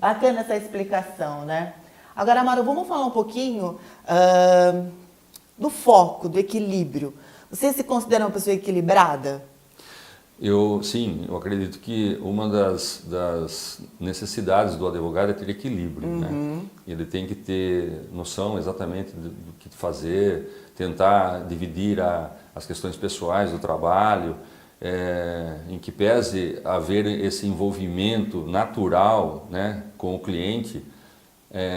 Bacana essa explicação, né? Agora, Amaro, vamos falar um pouquinho do foco, do equilíbrio. Você se considera uma pessoa equilibrada? Sim, eu acredito que uma das necessidades do advogado é ter equilíbrio, né? Ele tem que ter noção exatamente do que fazer, tentar dividir as questões pessoais do trabalho, em que pese haver esse envolvimento natural, né, com o cliente,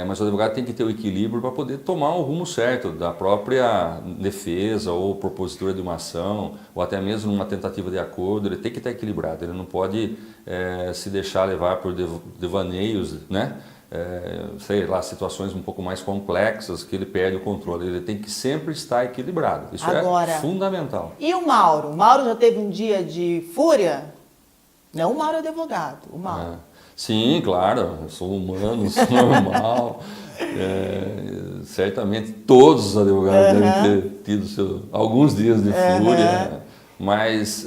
mas o advogado tem que ter o equilíbrio para poder tomar o rumo certo da própria defesa ou propositura de uma ação, ou até mesmo uma tentativa de acordo. Ele tem que estar equilibrado, ele não pode se deixar levar por devaneios, né? Sei lá, situações um pouco mais complexas que ele perde o controle. Ele tem que sempre estar equilibrado. Isso Agora, é fundamental. E o Mauro? O Mauro já teve um dia de fúria? Não, o Mauro é advogado, o Mauro. Sim, claro, eu sou humano, sou normal. Certamente todos os advogados devem ter tido alguns dias de fúria, mas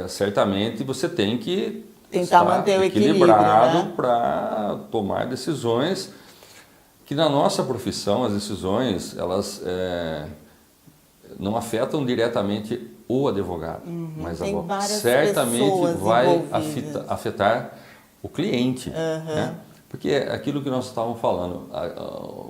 certamente você tem que tentar manter o equilibrado, né? Para tomar decisões que na nossa profissão, as decisões, elas não afetam diretamente o advogado, mas certamente vai afetar o cliente, né? Porque é aquilo que nós estávamos falando,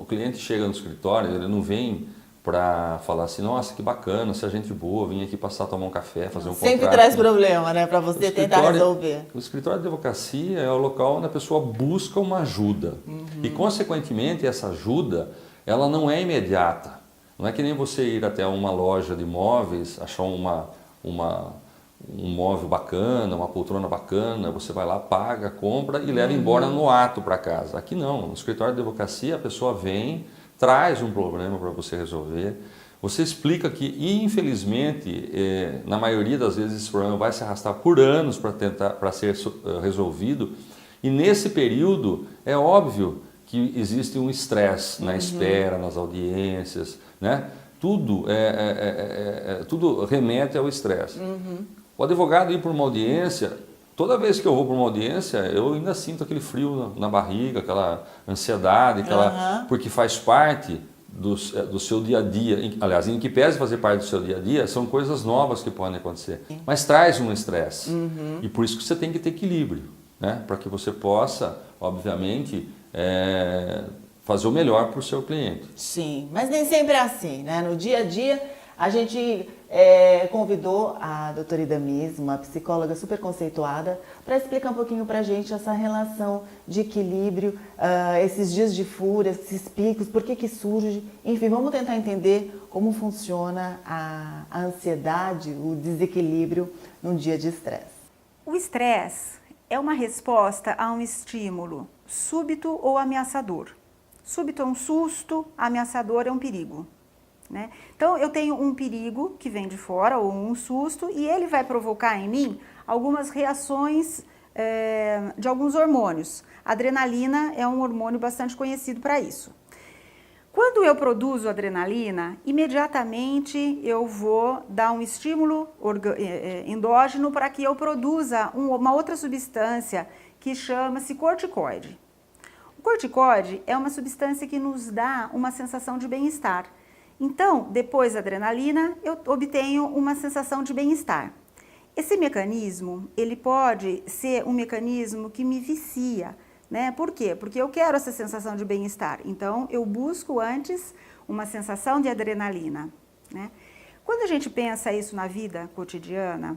o cliente chega no escritório, ele não vem para falar assim, nossa, que bacana, se a gente boa, vim aqui passar, tomar um café, fazer um contrato. Sempre traz problema, né, para você tentar resolver. O escritório de advocacia é o local onde a pessoa busca uma ajuda. E, consequentemente, essa ajuda, ela não é imediata. Não é que nem você ir até uma loja de móveis, achar um móvel bacana, uma poltrona bacana, você vai lá, paga, compra e leva embora no ato para casa. Aqui não, no escritório de advocacia a pessoa vem, traz um problema para você resolver, você explica que, infelizmente, na maioria das vezes esse problema vai se arrastar por anos para ser resolvido, e nesse período é óbvio que existe um estresse na espera, nas audiências, né? Tudo remete ao estresse. O advogado ir para uma audiência, toda vez que eu vou para uma audiência, eu ainda sinto aquele frio na barriga, aquela ansiedade, porque faz parte do seu dia a dia. Aliás, em que pese fazer parte do seu dia a dia, são coisas novas que podem acontecer. Mas traz um estresse. E por isso que você tem que ter equilíbrio, né? Para que você possa, obviamente, fazer o melhor para o seu cliente. Sim, mas nem sempre é assim, né? No dia a dia, a gente convidou a doutora Idamis, uma psicóloga super conceituada, para explicar um pouquinho para a gente essa relação de equilíbrio, esses dias de fúria, esses picos, por que surge. Enfim, vamos tentar entender como funciona a ansiedade, o desequilíbrio num dia de estresse. O estresse é uma resposta a um estímulo súbito ou ameaçador. Súbito é um susto, ameaçador é um perigo, né? Então, eu tenho um perigo que vem de fora, ou um susto, e ele vai provocar em mim algumas reações de alguns hormônios. A adrenalina é um hormônio bastante conhecido para isso. Quando eu produzo adrenalina, imediatamente eu vou dar um estímulo endógeno para que eu produza uma outra substância que chama-se corticoide. O corticoide é uma substância que nos dá uma sensação de bem-estar. Então, depois da adrenalina, eu obtenho uma sensação de bem-estar. Esse mecanismo, ele pode ser um mecanismo que me vicia, né? Por quê? Porque eu quero essa sensação de bem-estar. Então, eu busco antes uma sensação de adrenalina, né? Quando a gente pensa isso na vida cotidiana,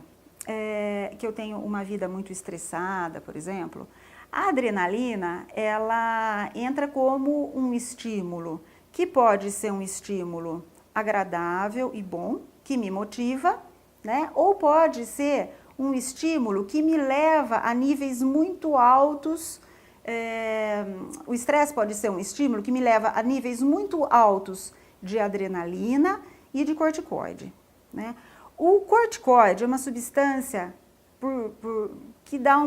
que eu tenho uma vida muito estressada, por exemplo, a adrenalina, ela entra como um estímulo, que pode ser um estímulo agradável e bom, que me motiva, né? Ou pode ser um estímulo que me leva a níveis muito altos. O estresse pode ser um estímulo que me leva a níveis muito altos de adrenalina e de corticoide, né? O corticoide é uma substância que dá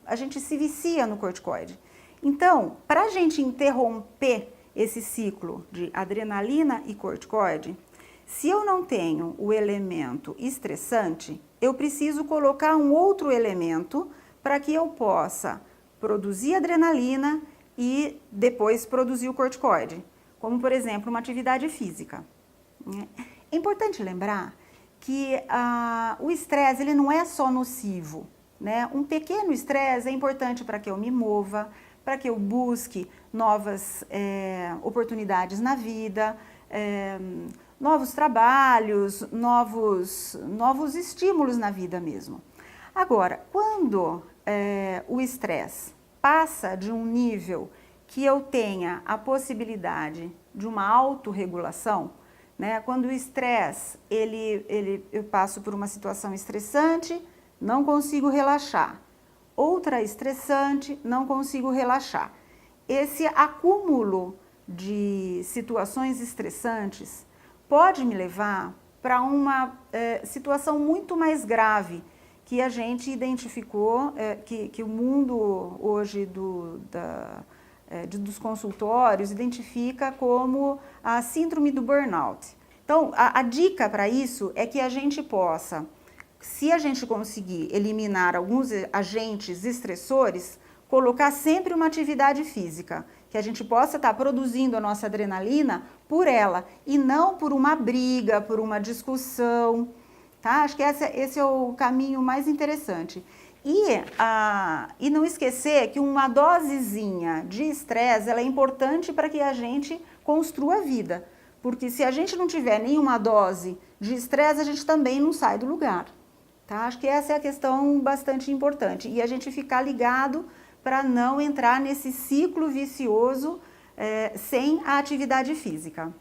a gente se vicia no corticoide. Então, para a gente interromper esse ciclo de adrenalina e corticoide, se eu não tenho o elemento estressante, eu preciso colocar um outro elemento para que eu possa produzir adrenalina e depois produzir o corticoide, como por exemplo uma atividade física. É importante lembrar que o estresse ele não é só nocivo, né? Um pequeno estresse é importante para que eu me mova, para que eu busque novas oportunidades na vida, novos trabalhos, novos estímulos na vida mesmo. Agora, quando o estresse passa de um nível que eu tenha a possibilidade de uma autorregulação, né? Quando o estresse, eu passo por uma situação estressante, não consigo relaxar. Outra estressante, não consigo relaxar. Esse acúmulo de situações estressantes pode me levar para uma situação muito mais grave, que a gente identificou, que o mundo hoje dos consultórios identifica como a síndrome do burnout. Então, a dica para isso é que a gente possa, se a gente conseguir eliminar alguns agentes estressores, colocar sempre uma atividade física, que a gente possa estar produzindo a nossa adrenalina por ela e não por uma briga, por uma discussão, tá? Acho que esse é o caminho mais interessante. E não esquecer que uma dosezinha de estresse ela é importante para que a gente construa a vida, porque se a gente não tiver nenhuma dose de estresse, a gente também não sai do lugar. Tá? Acho que essa é a questão bastante importante. E a gente ficar ligado para não entrar nesse ciclo vicioso sem a atividade física.